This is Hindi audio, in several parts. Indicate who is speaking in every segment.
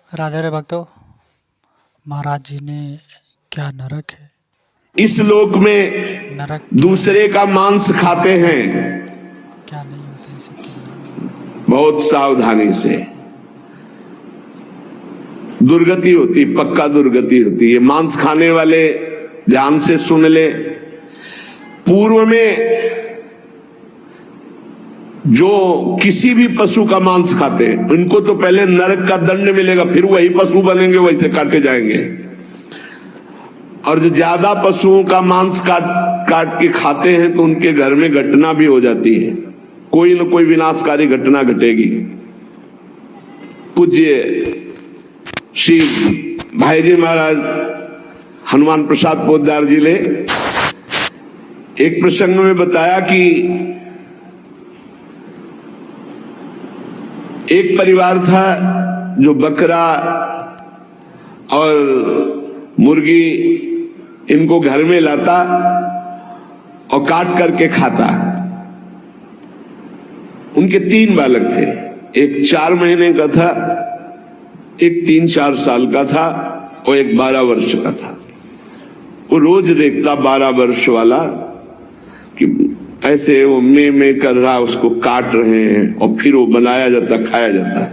Speaker 1: राधे रे भक्तों, महाराज जी ने क्या नरक है,
Speaker 2: इस लोक में
Speaker 1: नरक
Speaker 2: दूसरे का मांस खाते हैं,
Speaker 1: क्या नहीं होता है, सबके बारे में
Speaker 2: बहुत सावधानी से। दुर्गति होती, पक्का दुर्गति होती है। मांस खाने वाले ध्यान से सुन ले। पूर्व में जो किसी भी पशु का मांस खाते हैं उनको तो पहले नरक का दंड मिलेगा, फिर वही पशु बनेंगे, वैसे काटे जाएंगे। और जो ज्यादा पशुओं का मांस काट के खाते हैं तो उनके घर में घटना भी हो जाती है, कोई न कोई विनाशकारी घटना घटेगी। पूज्य श्री भाई जी महाराज हनुमान प्रसाद पोद्दार जी ने एक प्रसंग में बताया कि एक परिवार था जो बकरा और मुर्गी इनको घर में लाता और काट करके खाता। उनके 3 बालक थे, एक 4 महीने का था, एक 3-4 साल का था और एक 12 वर्ष का था। वो रोज देखता 12 वर्ष वाला कि ऐसे वो में कर रहा, उसको काट रहे हैं और फिर वो बनाया जाता, खाया जाता।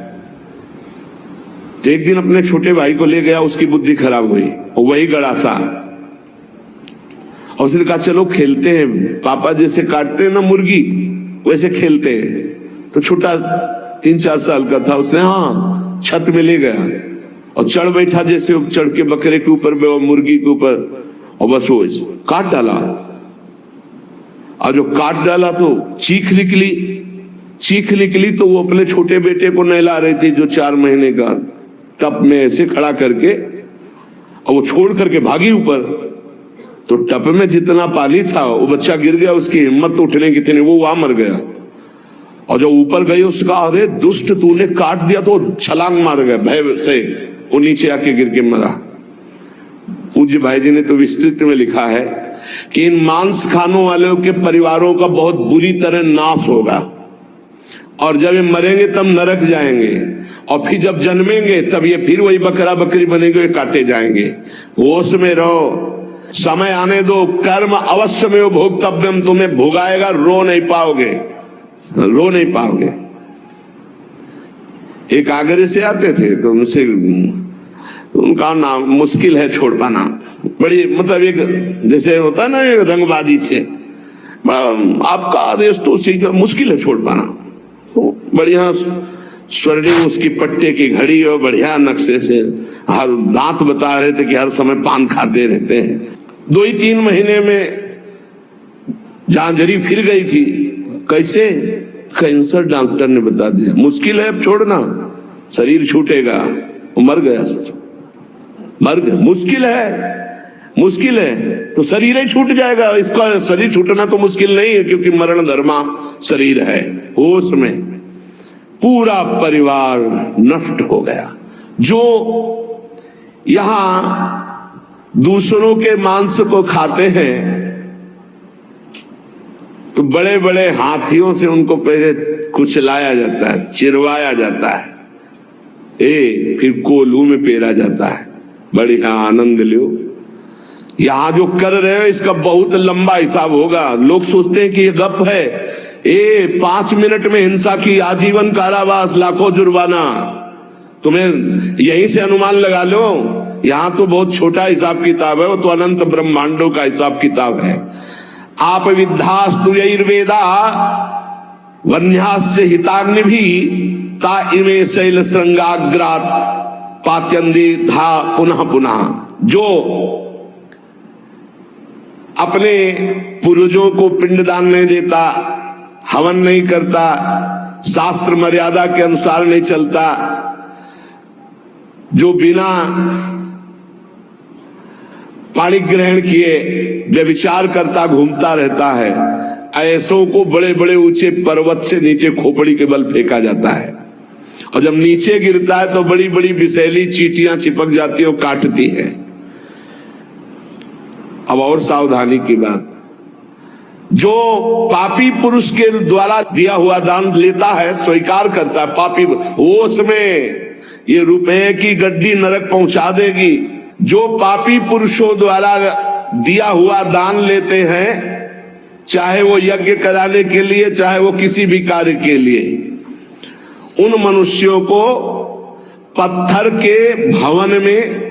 Speaker 2: तो एक दिन अपने छोटे भाई को ले गया, उसकी बुद्धि खराब हुई और वही गड़ासा, और उसने कहा चलो खेलते हैं, पापा जैसे काटते हैं ना मुर्गी वैसे खेलते हैं। तो छोटा 3-4 साल का था, उसने हाँ छत में ले गया और चढ़ बैठा, जैसे वो चढ़ के बकरे के ऊपर मुर्गी के ऊपर, और बस वो काट डाला। और जो काट डाला तो चीख निकली तो वो अपने छोटे बेटे को नहला रही थी जो 4 महीने का, टप में ऐसे खड़ा करके, और वो छोड़ करके भागी ऊपर। तो टप में जितना पानी था वो बच्चा गिर गया, उसकी हिम्मत तो उठने की थी नहीं, वो वहां मर गया। और जो ऊपर गई उसका, अरे दुष्ट तूने काट दिया, तो छलांग मार गया भय से, वो नीचे आके गिर के मरा। पूज्य भाई जी ने तो विस्तृत में लिखा है कि इन मांस खानों वालों के परिवारों का बहुत बुरी तरह नाश होगा, और जब ये मरेंगे तब नरक जाएंगे, और फिर जब जन्मेंगे तब ये फिर वही बकरा बकरी बनेंगे, काटे जाएंगे। होश में रहो, समय आने दो, कर्म अवश्य में भोक्तव्यम, तुम्हें भोगाएगा, रो नहीं पाओगे। एक आगरे से आते थे तो उनका नाम मुश्किल है छोड़ पाना, बड़ी मतलब एक जैसे होता है ना एक रंगबाजी से, आपका आदेश तो सीखा, मुश्किल है छोड़ पाना। तो बढ़िया स्वर्णिम उसकी पट्टे की घड़ी और बढ़िया नक्शे से, हर दांत बता रहे थे कि हर समय पान खाते रहते हैं। 2-3 महीने में झांझरी फिर गई थी। कैसे? कैंसर डॉक्टर ने बता दिया, मुश्किल है अब छोड़ना, शरीर छूटेगा। वो मर गया, मुश्किल है तो शरीर ही छूट जाएगा। इसका शरीर छूटना तो मुश्किल नहीं है, क्योंकि मरण धर्मा शरीर है। होश में पूरा परिवार नष्ट हो गया। जो यहां दूसरों के मांस को खाते हैं तो बड़े बड़े हाथियों से उनको पहले कुचलाया जाता है, चिरवाया जाता है, फिर कोल्हू में पेरा जाता है। बढ़िया आनंद लो। यहां जो कर रहे हो इसका बहुत लंबा हिसाब होगा। लोग सोचते हैं कि ये गप है, 5 मिनट में हिंसा की आजीवन कारावास, लाखों जुर्माना। तुम्हें यहीं से अनुमान लगा लो, यहां तो बहुत छोटा हिसाब किताब है, वो तो अनंत ब्रह्मांडों का हिसाब किताब है। आप विद्धास्तु यैर्वेदा वन्यास्य हिताग्नि भी ता इमे शैल श्रृंगाग्रात पात्यंदी था पुनः पुनः। जो अपने पूर्वजों को पिंडदान नहीं देता, हवन नहीं करता, शास्त्र मर्यादा के अनुसार नहीं चलता, जो बिना पाणी ग्रहण किए व्यभिचार करता घूमता रहता है, ऐसों को बड़े बड़े ऊंचे पर्वत से नीचे खोपड़ी के बल फेंका जाता है। और जब नीचे गिरता है तो बड़ी बड़ी विषैली चींटियां चिपक जाती है और काटती है। अब और सावधानी की बात, जो पापी पुरुष के द्वारा दिया हुआ दान लेता है, स्वीकार करता है, पापी वो उसमें ये रुपए की गड्डी नरक पहुंचा देगी। जो पापी पुरुषों द्वारा दिया हुआ दान लेते हैं, चाहे वो यज्ञ कराने के लिए, चाहे वो किसी भी कार्य के लिए, उन मनुष्यों को पत्थर के भवन में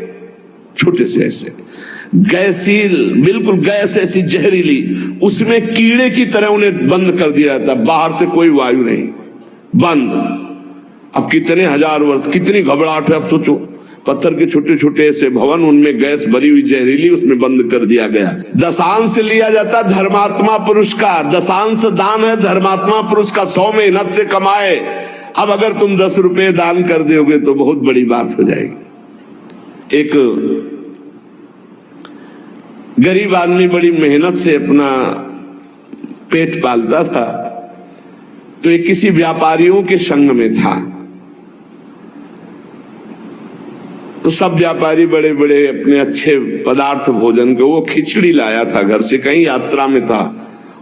Speaker 2: छोटे से ऐसे गैसी, बिल्कुल गैस ऐसी जहरीली, उसमें कीड़े की तरह उन्हें बंद कर दिया जाता, बाहर से कोई वायु नहीं, बंद। अब कितने हजार वर्ष, कितनी घबराहट है। अब सोचो, पत्थर के छोटे छोटे ऐसे भवन, उनमें गैस भरी हुई जहरीली, उसमें बंद कर दिया गया। दशांश लिया जाता धर्मात्मा पुरुष का, दशांश दान है धर्मात्मा पुरुष का, 100 मेहनत से कमाए। अब अगर तुम 10 रुपए दान कर दोगे तो बहुत बड़ी बात हो जाएगी। एक गरीब आदमी बड़ी मेहनत से अपना पेट पालता था, तो एक किसी व्यापारियों के संग में था। तो सब व्यापारी बड़े बड़े अपने अच्छे पदार्थ भोजन के, वो खिचड़ी लाया था घर से, कहीं यात्रा में था,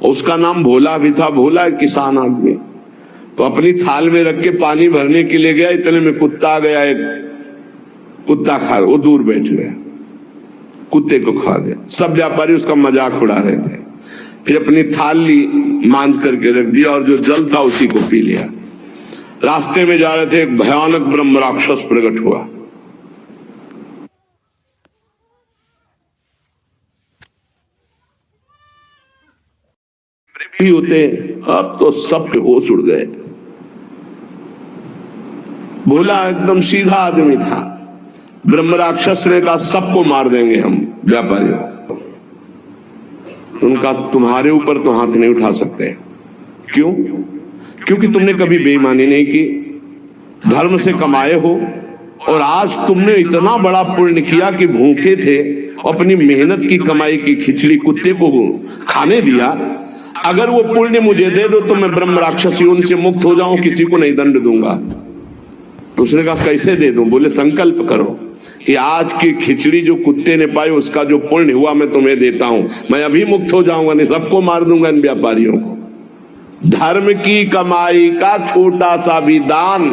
Speaker 2: और उसका नाम भोला भी था। भोला एक किसान आदमी, तो अपनी थाल में रख के पानी भरने के लिए गया, इतने में कुत्ता आ गया। एक कुत्ता खा, वो दूर बैठ गया, कुत्ते को खा गया। सब व्यापारी उसका मजाक उड़ा रहे थे। फिर अपनी थाल ली, मांझ करके रख दिया, और जो जल था उसी को पी लिया। रास्ते में जा रहे थे, एक भयानक ब्रह्म राक्षस प्रकट हुआ। भी होते, अब तो सबके होश उड़ गए। भोला एकदम सीधा आदमी था। ब्रह्म राक्षस ने कहा सबको मार देंगे हम व्यापारियों। तो उनका तुम्हारे ऊपर तो हाथ नहीं उठा सकते। क्यों? क्योंकि तुमने कभी बेईमानी नहीं की, धर्म से कमाए हो, और आज तुमने इतना बड़ा पुण्य किया कि भूखे थे, अपनी मेहनत की कमाई की खिचड़ी कुत्ते को खाने दिया। अगर वो पुण्य मुझे दे दो तो मैं ब्रह्म राक्षसी उनसे मुक्त हो जाऊं, किसी को नहीं दंड दूंगा। तो उसने कहा कैसे दे दूं? बोले संकल्प करो कि आज की खिचड़ी जो कुत्ते ने पाई, उसका जो पुण्य हुआ मैं तुम्हें देता हूं, मैं अभी मुक्त हो जाऊंगा, नहीं सबको मार दूंगा इन व्यापारियों को। धर्म की कमाई का छोटा सा भी दान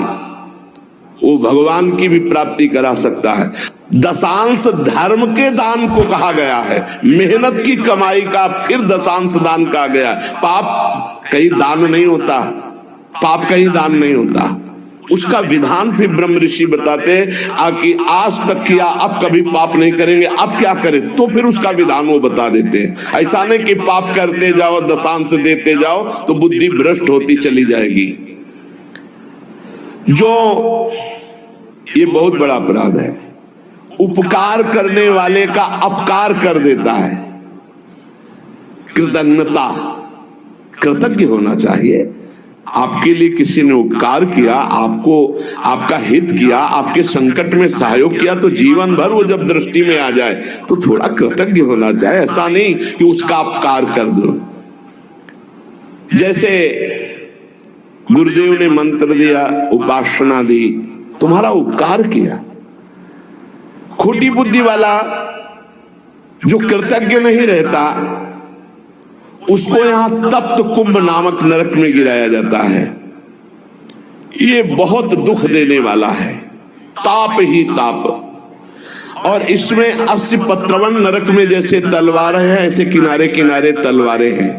Speaker 2: वो भगवान की भी प्राप्ति करा सकता है। दशांश धर्म के दान को कहा गया है, मेहनत की कमाई का फिर दशांश दान कहा गया। पाप कहीं दान नहीं होता, पाप कहीं दान नहीं होता, उसका विधान फिर ब्रह्म ऋषि बताते हैं कि आज तक किया, अब कभी पाप नहीं करेंगे, अब क्या करें, तो फिर उसका विधान वो बता देते हैं। ऐसा नहीं कि पाप करते जाओ, दशांश देते जाओ तो बुद्धि भ्रष्ट होती चली जाएगी। जो ये बहुत बड़ा अपराध है, उपकार करने वाले का अपकार कर देता है। कृतज्ञता, कृतज्ञ होना चाहिए। आपके लिए किसी ने उपकार किया, आपको आपका हित किया, आपके संकट में सहयोग किया, तो जीवन भर वो जब दृष्टि में आ जाए तो थोड़ा कृतज्ञ होना चाहिए। ऐसा नहीं कि उसका अपकार कर दो। जैसे गुरुदेव ने मंत्र दिया, उपासना दी, तुम्हारा उपकार किया। खोटी बुद्धि वाला जो कृतज्ञ नहीं रहता, उसको यहां तप्त कुंभ नामक नरक में गिराया जाता है। ये बहुत दुख देने वाला है, ताप ही ताप। और इसमें 80 पत्रवन नरक में जैसे तलवारें हैं, ऐसे किनारे किनारे तलवारें हैं।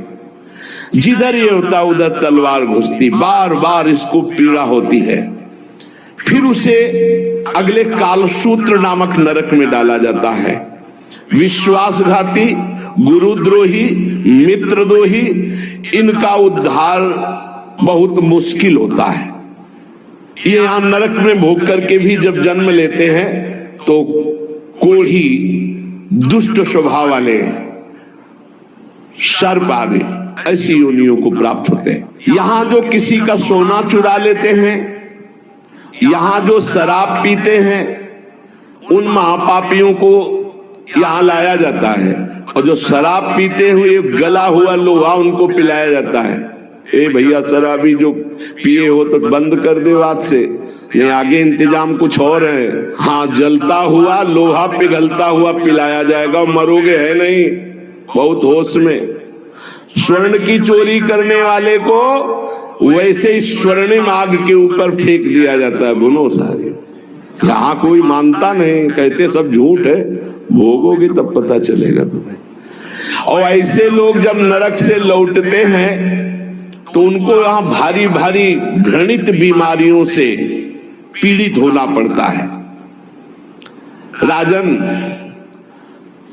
Speaker 2: जिधर ये होता उधर तलवार घुसती, बार बार इसको पीड़ा होती है। फिर उसे अगले कालसूत्र नामक नरक में डाला जाता है। विश्वासघाती, गुरुद्रोही, मित्रद्रोही, इनका उद्धार बहुत मुश्किल होता है। ये यहां नरक में भोग करके भी जब जन्म लेते हैं तो कोढ़ी, दुष्ट स्वभाव वाले, सर्प आदि ऐसी योनियों को प्राप्त होते हैं। यहां जो किसी का सोना चुरा लेते हैं, यहां जो शराब पीते हैं, उन महापापियों को यहां लाया जाता है, और जो शराब पीते हुए गला हुआ लोहा उनको पिलाया जाता है। ए भैया, शराबी जो पिए हो तो बंद कर दे आज से, नहीं आगे इंतजाम कुछ और है। हाँ, जलता हुआ लोहा पिघलता हुआ पिलाया जाएगा, मरोगे है नहीं, बहुत होश में। स्वर्ण की चोरी करने वाले को वैसे ही स्वर्णिम आग के ऊपर फेंक दिया जाता है, बुनो सारे। यहाँ कोई मानता नहीं, कहते सब झूठ है, भोगोगे तब पता चलेगा तुम्हें। और ऐसे लोग जब नरक से लौटते हैं तो उनको यहाँ भारी भारी घृणित बीमारियों से पीड़ित होना पड़ता है। राजन,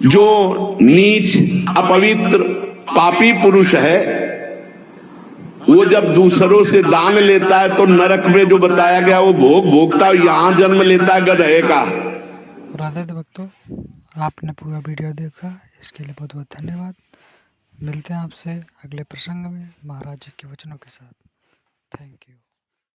Speaker 2: जो नीच अपवित्र पापी पुरुष है, वो जब दूसरों से दान लेता है तो नरक में जो बताया गया वो भोग भोगता है, यहाँ जन्म लेता है गधे का।
Speaker 1: राधे भक्तों, आपने पूरा वीडियो देखा, इसके लिए बहुत बहुत धन्यवाद। मिलते हैं आपसे अगले प्रसंग में महाराज जी के वचनों के साथ। Thank you.